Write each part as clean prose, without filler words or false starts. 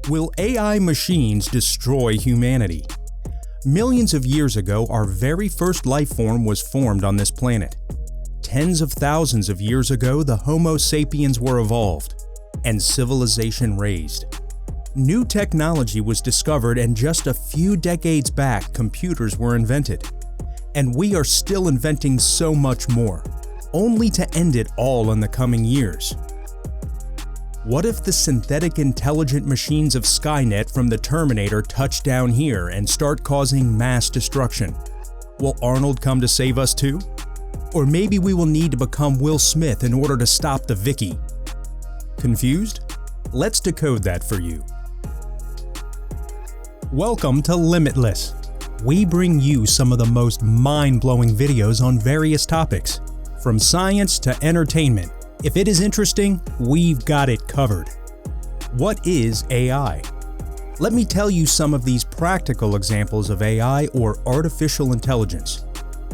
Will AI machines destroy humanity? Millions of years ago, our very first life form was formed on this planet. Tens of thousands of years ago, the Homo sapiens were evolved, and civilization raised. New technology was discovered, and just a few decades back, computers were invented. And we are still inventing so much more, only to end it all in the coming years. What if the synthetic intelligent machines of Skynet from the Terminator touch down here and start causing mass destruction? Will Arnold come to save us too? Or maybe we will need to become Will Smith in order to stop the VIKI. Confused? Let's decode that for you. Welcome to Limitless. We bring you some of the most mind-blowing videos on various topics, from science to entertainment. If it is interesting, we've got it covered. What is AI? Let me tell you some of these practical examples of AI, or artificial intelligence.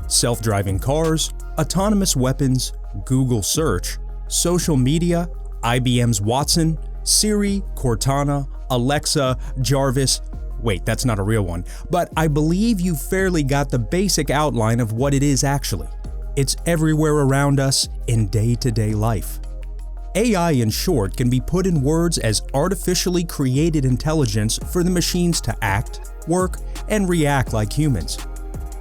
Self-driving cars, autonomous weapons, Google search, social media, IBM's Watson, Siri, Cortana, Alexa, Jarvis. Wait, that's not a real one, but I believe you fairly got the basic outline of what it is actually. It's everywhere around us in day-to-day life. AI, in short, can be put in words as artificially created intelligence for the machines to act, work, and react like humans.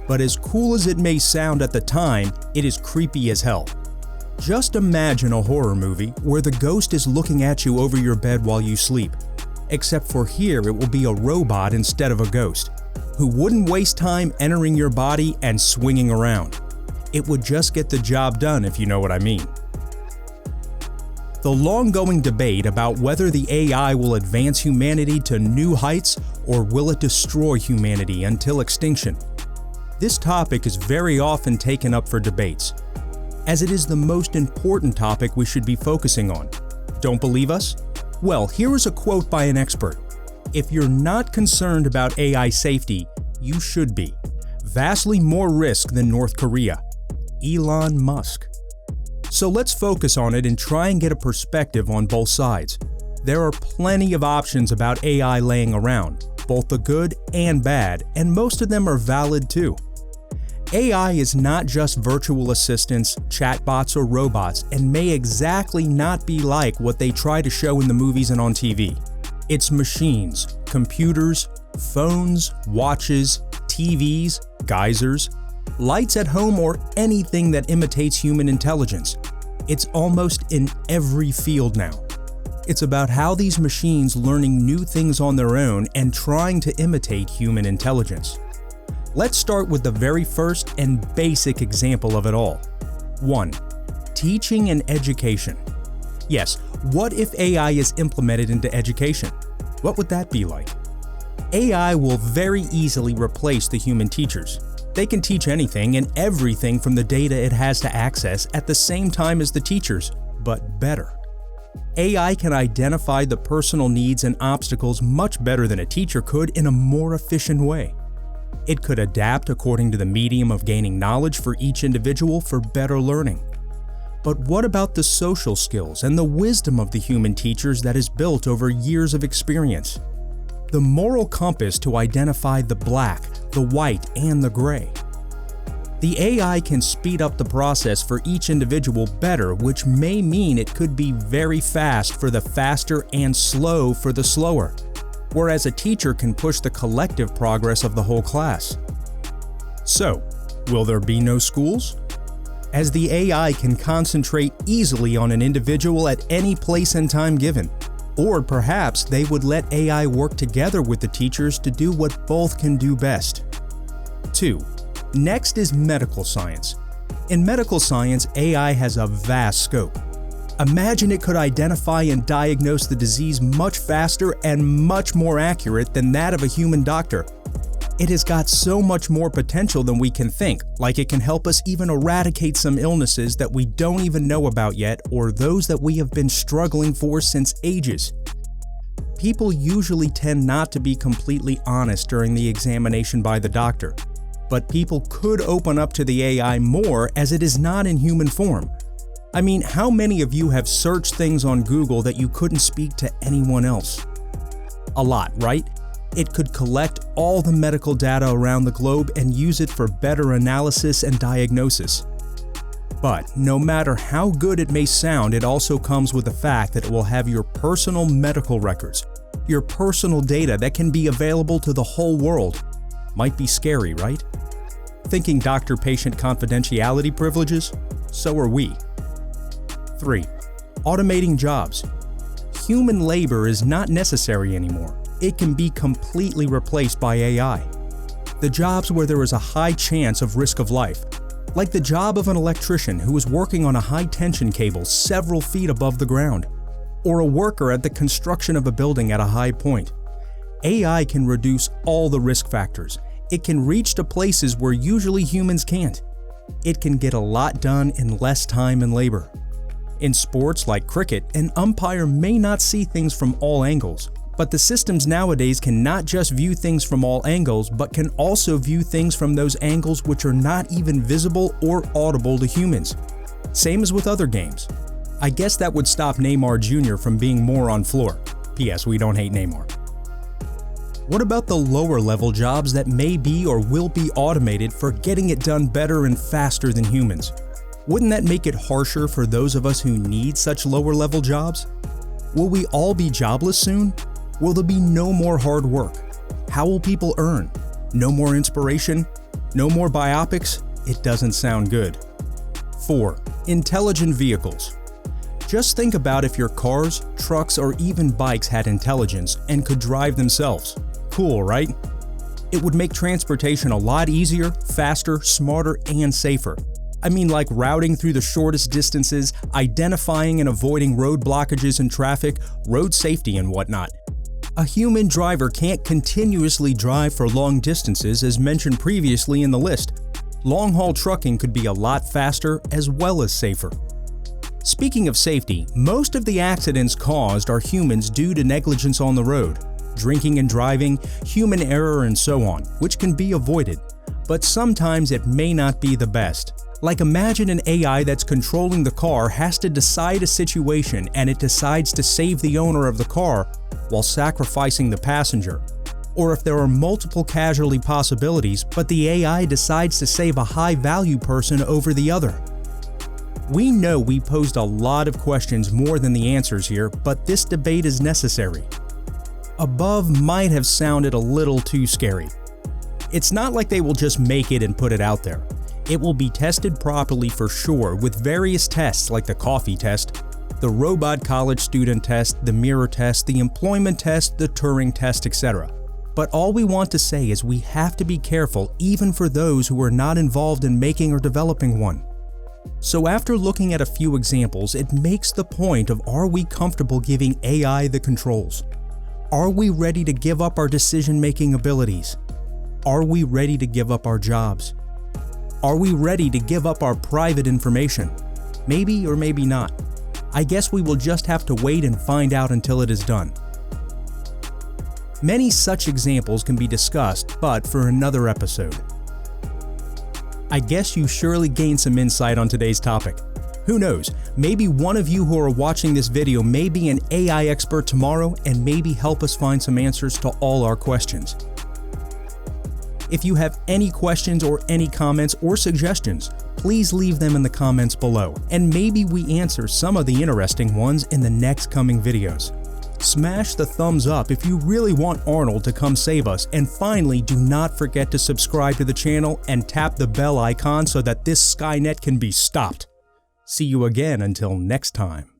But as cool as it may sound at the time, it is creepy as hell. Just imagine a horror movie where the ghost is looking at you over your bed while you sleep. Except for here, it will be a robot instead of a ghost, who wouldn't waste time entering your body and swinging around. It would just get the job done, if you know what I mean. The long-going debate about whether the AI will advance humanity to new heights or will it destroy humanity until extinction. This topic is very often taken up for debates, as it is the most important topic we should be focusing on. Don't believe us? Well, here is a quote by an expert. If you're not concerned about AI safety, you should be. Vastly more risk than North Korea. Elon Musk. So let's focus on it and try and get a perspective on both sides. There are plenty of options about AI laying around, both the good and bad, and most of them are valid too. AI is not just virtual assistants, chatbots, or robots, and may exactly not be like what they try to show in the movies and on TV. It's machines, computers, phones, watches, TVs, geysers, lights at home, or anything that imitates human intelligence. It's almost in every field now. It's about how these machines learning new things on their own and trying to imitate human intelligence. Let's start with the very first and basic example of it all. 1. Teaching and education. Yes, what if AI is implemented into education? What would that be like? AI will very easily replace the human teachers. They can teach anything and everything from the data it has to access at the same time as the teachers, but better. AI can identify the personal needs and obstacles much better than a teacher could in a more efficient way. It could adapt according to the medium of gaining knowledge for each individual for better learning. But what about the social skills and the wisdom of the human teachers that is built over years of experience? The moral compass to identify the black, the white, and the gray. The AI can speed up the process for each individual better, which may mean it could be very fast for the faster and slow for the slower, whereas a teacher can push the collective progress of the whole class. So, will there be no schools? As the AI can concentrate easily on an individual at any place and time given. Or perhaps they would let AI work together with the teachers to do what both can do best. 2. Next is medical science. In medical science, AI has a vast scope. Imagine it could identify and diagnose the disease much faster and much more accurate than that of a human doctor. It has got so much more potential than we can think, like it can help us even eradicate some illnesses that we don't even know about yet, or those that we have been struggling for since ages. People usually tend not to be completely honest during the examination by the doctor, but people could open up to the AI more as it is not in human form. I mean, how many of you have searched things on Google that you couldn't speak to anyone else? A lot, right? It could collect all the medical data around the globe and use it for better analysis and diagnosis. But no matter how good it may sound, it also comes with the fact that it will have your personal medical records, your personal data that can be available to the whole world. Might be scary, right? Thinking doctor-patient confidentiality privileges? So are we. 3. Automating jobs. Human labor is not necessary anymore. It can be completely replaced by AI. The jobs where there is a high chance of risk of life, like the job of an electrician who is working on a high-tension cable several feet above the ground, or a worker at the construction of a building at a high point. AI can reduce all the risk factors. It can reach to places where usually humans can't. It can get a lot done in less time and labor. In sports like cricket, an umpire may not see things from all angles, but the systems nowadays can not just view things from all angles, but can also view things from those angles which are not even visible or audible to humans. Same as with other games. I guess that would stop Neymar Jr. from being more on floor. P.S. We don't hate Neymar. What about the lower level jobs that may be or will be automated for getting it done better and faster than humans? Wouldn't that make it harsher for those of us who need such lower level jobs? Will we all be jobless soon? Will there be no more hard work? How will people earn? No more inspiration? No more biopics? It doesn't sound good. 4. Intelligent vehicles. Just think about if your cars, trucks, or even bikes had intelligence and could drive themselves. Cool, right? It would make transportation a lot easier, faster, smarter, and safer. I mean, like routing through the shortest distances, identifying and avoiding road blockages and traffic, road safety and whatnot. A human driver can't continuously drive for long distances as mentioned previously in the list. Long-haul trucking could be a lot faster as well as safer. Speaking of safety, most of the accidents caused are humans due to negligence on the road, drinking and driving, human error and so on, which can be avoided. But sometimes it may not be the best. Like imagine an AI that's controlling the car has to decide a situation and it decides to save the owner of the car while sacrificing the passenger. Or if there are multiple casualty possibilities, but the AI decides to save a high-value person over the other. We know we posed a lot of questions more than the answers here, but this debate is necessary. Above might have sounded a little too scary. It's not like they will just make it and put it out there. It will be tested properly for sure with various tests like the coffee test, the robot college student test, the mirror test, the employment test, the Turing test, etc. But all we want to say is we have to be careful even for those who are not involved in making or developing one. So after looking at a few examples, it makes the point of are we comfortable giving AI the controls? Are we ready to give up our decision-making abilities? Are we ready to give up our jobs? Are we ready to give up our private information? Maybe or maybe not. I guess we will just have to wait and find out until it is done. Many such examples can be discussed, but for another episode. I guess you surely gained some insight on today's topic. Who knows, maybe one of you who are watching this video may be an AI expert tomorrow and maybe help us find some answers to all our questions. If you have any questions or any comments or suggestions, please leave them in the comments below, and maybe we answer some of the interesting ones in the next coming videos. Smash the thumbs up if you really want Arnold to come save us, and finally do not forget to subscribe to the channel and tap the bell icon so that this Skynet can be stopped. See you again until next time.